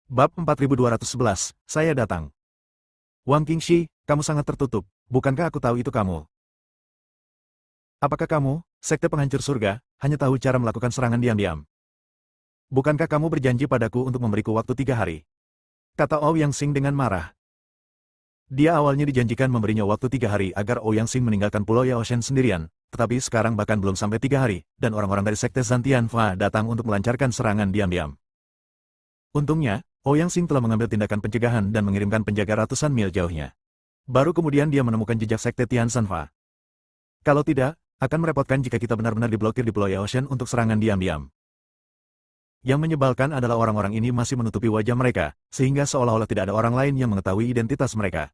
Bab 4211, saya datang. Wang Qingxi, kamu sangat tertutup, bukankah aku tahu itu kamu? Apakah kamu, sekte penghancur surga, hanya tahu cara melakukan serangan diam-diam? Bukankah kamu berjanji padaku untuk memberiku waktu 3 hari? Kata Ouyang Xing dengan marah. Dia awalnya dijanjikan memberinya waktu 3 hari agar Ouyang Xing meninggalkan Pulau Yaoshen sendirian, tetapi sekarang bahkan belum sampai 3 hari, dan orang-orang dari sekte Zantian Fa datang untuk melancarkan serangan diam-diam. Untungnya, Ouyang Xing telah mengambil tindakan pencegahan dan mengirimkan penjaga ratusan mil jauhnya. Baru kemudian dia menemukan jejak sekte Tian Shan Fa. Kalau tidak, akan merepotkan jika kita benar-benar diblokir di Pulau Yaoshen untuk serangan diam-diam. Yang menyebalkan adalah orang-orang ini masih menutupi wajah mereka, sehingga seolah-olah tidak ada orang lain yang mengetahui identitas mereka.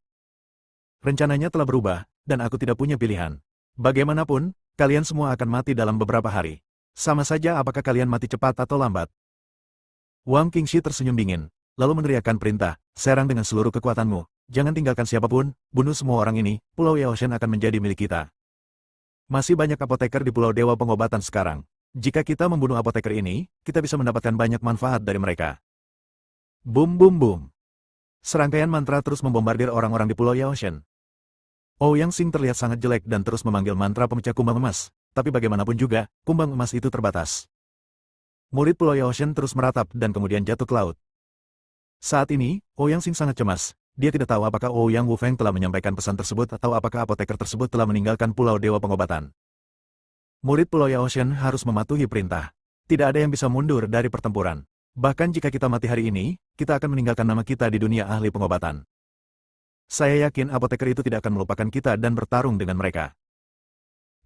Rencananya telah berubah, dan aku tidak punya pilihan. Bagaimanapun, kalian semua akan mati dalam beberapa hari. Sama saja apakah kalian mati cepat atau lambat. Wang Qingxi tersenyum dingin, lalu meneriakkan perintah, serang dengan seluruh kekuatanmu. Jangan tinggalkan siapapun, bunuh semua orang ini, Pulau Yaoshen akan menjadi milik kita. Masih banyak apoteker di Pulau Dewa Pengobatan sekarang. Jika kita membunuh apoteker ini, kita bisa mendapatkan banyak manfaat dari mereka. Bum bum bum. Serangkaian mantra terus membombardir orang-orang di Pulau Yaoshen. Ouyang Xing terlihat sangat jelek dan terus memanggil mantra pemecah kumbang emas, tapi bagaimanapun juga, kumbang emas itu terbatas. Murid Pulau Yaoshen terus meratap dan kemudian jatuh ke laut. Saat ini, Ouyang Xing sangat cemas. Dia tidak tahu apakah Ouyang Wufeng telah menyampaikan pesan tersebut atau apakah apoteker tersebut telah meninggalkan Pulau Dewa Pengobatan. Murid Pulau Yaoshen harus mematuhi perintah. Tidak ada yang bisa mundur dari pertempuran. Bahkan jika kita mati hari ini, kita akan meninggalkan nama kita di dunia ahli pengobatan. Saya yakin apoteker itu tidak akan melupakan kita dan bertarung dengan mereka.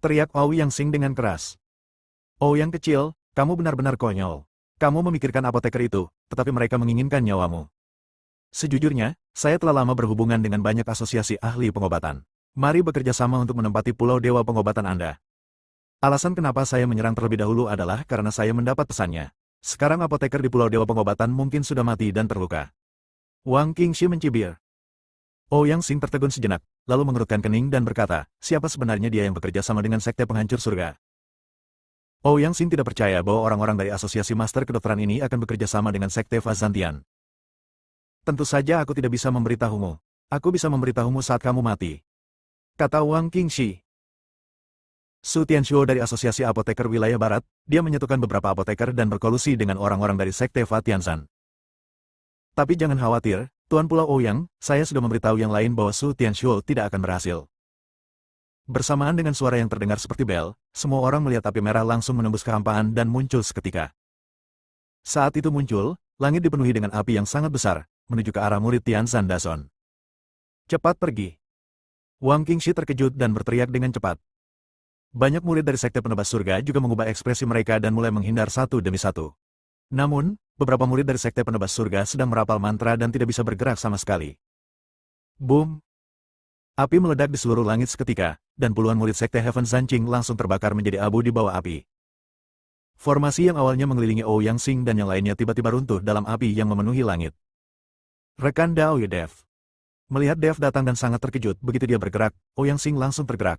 Teriak Ouyang Xing dengan keras. Ouyang kecil, kamu benar-benar konyol. Kamu memikirkan apoteker itu, tetapi mereka menginginkan nyawamu. Sejujurnya, saya telah lama berhubungan dengan banyak asosiasi ahli pengobatan. Mari bekerja sama untuk menempati Pulau Dewa Pengobatan Anda. Alasan kenapa saya menyerang terlebih dahulu adalah karena saya mendapat pesannya. Sekarang apoteker di Pulau Dewa Pengobatan mungkin sudah mati dan terluka. Wang Qingxi mencibir. Ouyang Xing tertegun sejenak, lalu mengerutkan kening dan berkata, siapa sebenarnya dia yang bekerja sama dengan sekte penghancur surga? Ouyang Xing tidak percaya bahwa orang-orang dari asosiasi master kedokteran ini akan bekerja sama dengan sekte Fa Zantian. Tentu saja aku tidak bisa memberitahumu. Aku bisa memberitahumu saat kamu mati. Kata Wang Qingxi. Su Tianxuo dari Asosiasi Apoteker Wilayah Barat, dia menyatukan beberapa apoteker dan berkolusi dengan orang-orang dari sekte Fa Tianzhan. Tapi jangan khawatir, Tuan Pulau Ouyang, saya sudah memberitahu yang lain bahwa Su Tianxuo tidak akan berhasil. Bersamaan dengan suara yang terdengar seperti bel, semua orang melihat api merah langsung menembus kehampaan dan muncul seketika. Saat itu muncul, langit dipenuhi dengan api yang sangat besar, menuju ke arah murid Tianzhan Dazon. Cepat pergi. Wang Qingxi terkejut dan berteriak dengan cepat. Banyak murid dari sekte penebas surga juga mengubah ekspresi mereka dan mulai menghindar satu demi satu. Namun, beberapa murid dari sekte penebas surga sedang merapal mantra dan tidak bisa bergerak sama sekali. Boom! Api meledak di seluruh langit seketika, dan puluhan murid sekte Heaven Zanqing langsung terbakar menjadi abu di bawah api. Formasi yang awalnya mengelilingi Ouyang Xing dan yang lainnya tiba-tiba runtuh dalam api yang memenuhi langit. Rekan Dao Yu Dev. Melihat Dev datang dan sangat terkejut begitu dia bergerak, Ouyang Xing langsung tergerak.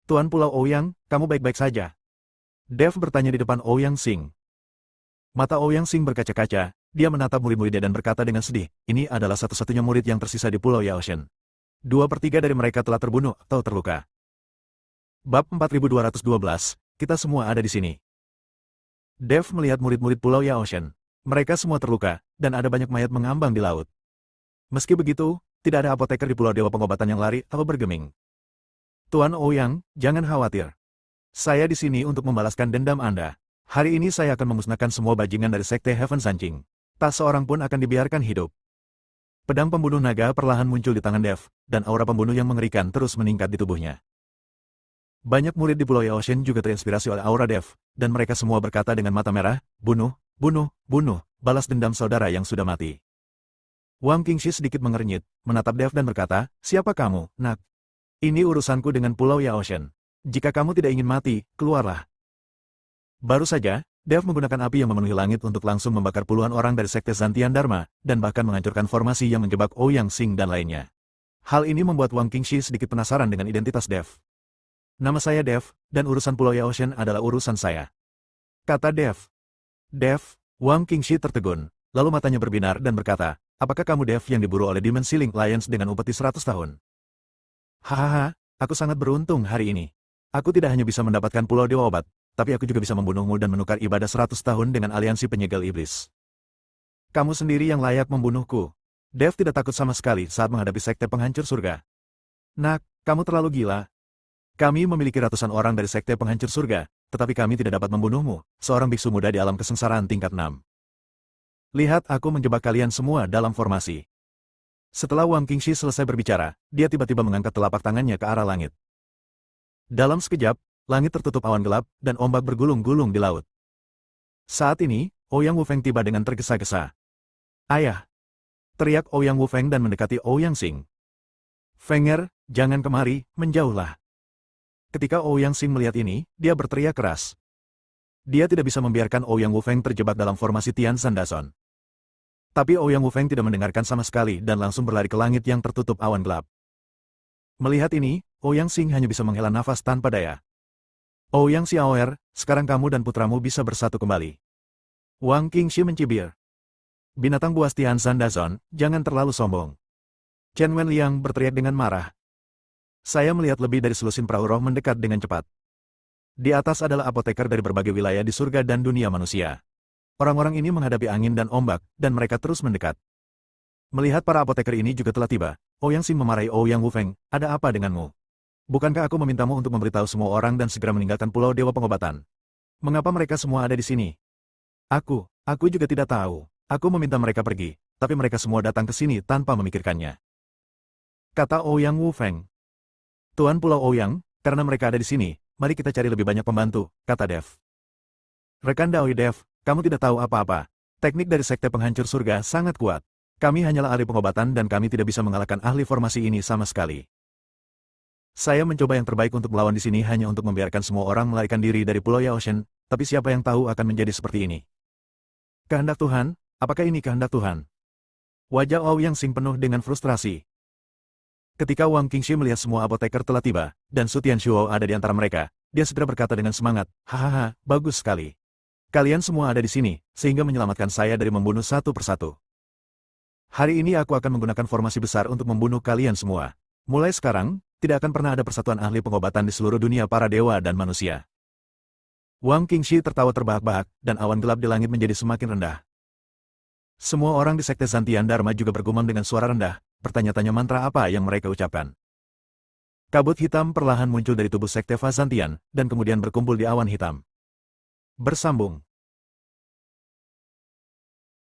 Tuan Pulau Ouyang, kamu baik-baik saja? Dev bertanya di depan Ouyang Xing. Mata Ouyang Xing berkaca-kaca, dia menatap murid-muridnya dan berkata dengan sedih, ini adalah satu-satunya murid yang tersisa di Pulau Yaoshen. 2/3 dari mereka telah terbunuh atau terluka. Bab 4212, kita semua ada di sini. Dev melihat murid-murid Pulau Yaoshen. Mereka semua terluka, dan ada banyak mayat mengambang di laut. Meski begitu, tidak ada apoteker di Pulau Dewa Pengobatan yang lari atau bergeming. Tuan Ouyang, jangan khawatir. Saya di sini untuk membalaskan dendam Anda. Hari ini saya akan memusnahkan semua bajingan dari sekte Heaven Zanqing. Tak seorang pun akan dibiarkan hidup. Pedang pembunuh naga perlahan muncul di tangan Dev, dan aura pembunuh yang mengerikan terus meningkat di tubuhnya. Banyak murid di Pulau Yaoshen juga terinspirasi oleh aura Dev, dan mereka semua berkata dengan mata merah, bunuh, bunuh, bunuh, balas dendam saudara yang sudah mati. Wang Qingxi sedikit mengernyit, menatap Dev dan berkata, siapa kamu, nak? Ini urusanku dengan Pulau Yaoshen. Jika kamu tidak ingin mati, keluarlah. Baru saja, Dev menggunakan api yang memenuhi langit untuk langsung membakar puluhan orang dari sekte Zantian Dharma, dan bahkan menghancurkan formasi yang menjebak Ouyang Xing dan lainnya. Hal ini membuat Wang Qingxi sedikit penasaran dengan identitas Dev. Nama saya Dev, dan urusan Pulau Yaoshen adalah urusan saya. Kata Dev. Dev, Wang Qingxi tertegun. lalu matanya berbinar dan berkata, apakah kamu Dev yang diburu oleh Demon Ceiling Lions dengan upeti 100 tahun? Hahaha, aku sangat beruntung hari ini. Aku tidak hanya bisa mendapatkan Pulau Dewa Obat, tapi aku juga bisa membunuhmu dan menukar ibadah 100 tahun dengan aliansi penyegel iblis. Kamu sendiri yang layak membunuhku. Dev tidak takut sama sekali saat menghadapi sekte penghancur surga. Nak, kamu terlalu gila. Kami memiliki ratusan orang dari sekte penghancur surga, tetapi kami tidak dapat membunuhmu, seorang biksu muda di alam kesengsaraan tingkat 6. Lihat aku menjebak kalian semua dalam formasi. Setelah Wang Qingxi selesai berbicara, dia tiba-tiba mengangkat telapak tangannya ke arah langit. Dalam sekejap, langit tertutup awan gelap, dan ombak bergulung-gulung di laut. Saat ini, Ouyang Wufeng tiba dengan tergesa-gesa. Ayah! Teriak Ouyang Wufeng dan mendekati Ouyang Xing. Fenger, jangan kemari, menjauhlah. Ketika Ouyang Xing melihat ini, dia berteriak keras. Dia tidak bisa membiarkan Ouyang Wufeng terjebak dalam formasi Tian Shan Dazon. Tapi Ouyang Wufeng tidak mendengarkan sama sekali dan langsung berlari ke langit yang tertutup awan gelap. Melihat ini, Ouyang Xing hanya bisa menghela nafas tanpa daya. Ouyang Xiaoer, sekarang kamu dan putramu bisa bersatu kembali. Wang Qingxi mencibir. Binatang buas Tian Shan Dazon, jangan terlalu sombong. Chen Wenliang berteriak dengan marah. Saya melihat lebih dari selusin perahu roh mendekat dengan cepat. Di atas adalah apoteker dari berbagai wilayah di surga dan dunia manusia. Orang-orang ini menghadapi angin dan ombak, dan mereka terus mendekat. Melihat para apoteker ini juga telah tiba, Ouyang Xing memarahi Ouyang Wufeng, ada apa denganmu? Bukankah aku memintamu untuk memberitahu semua orang dan segera meninggalkan Pulau Dewa Pengobatan? Mengapa mereka semua ada di sini? Aku juga tidak tahu. Aku meminta mereka pergi, tapi mereka semua datang ke sini tanpa memikirkannya. Kata Ouyang Wufeng. Tuan Pulau Ouyang, karena mereka ada di sini, mari kita cari lebih banyak pembantu, kata Dev. Rekan Daoi Dev, kamu tidak tahu apa-apa. Teknik dari sekte penghancur surga sangat kuat. Kami hanyalah ahli pengobatan dan kami tidak bisa mengalahkan ahli formasi ini sama sekali. Saya mencoba yang terbaik untuk melawan di sini hanya untuk membiarkan semua orang melarikan diri dari Pulau Yaoshen, tapi siapa yang tahu akan menjadi seperti ini. Kehendak Tuhan, apakah ini kehendak Tuhan? Wajah Ouyang Xing penuh dengan frustrasi. Ketika Wang Qingxi melihat semua apoteker telah tiba, dan Su Tianshuo ada di antara mereka, dia segera berkata dengan semangat, hahaha, bagus sekali. Kalian semua ada di sini, sehingga menyelamatkan saya dari membunuh satu persatu. Hari ini aku akan menggunakan formasi besar untuk membunuh kalian semua. Mulai sekarang, tidak akan pernah ada persatuan ahli pengobatan di seluruh dunia para dewa dan manusia. Wang Qingxi tertawa terbahak-bahak, dan awan gelap di langit menjadi semakin rendah. Semua orang di Sekte Zantian Dharma juga bergumam dengan suara rendah, bertanya-tanya mantra apa yang mereka ucapkan. Kabut hitam perlahan muncul dari tubuh Sekte Fazantian, dan kemudian berkumpul di awan hitam. Bersambung.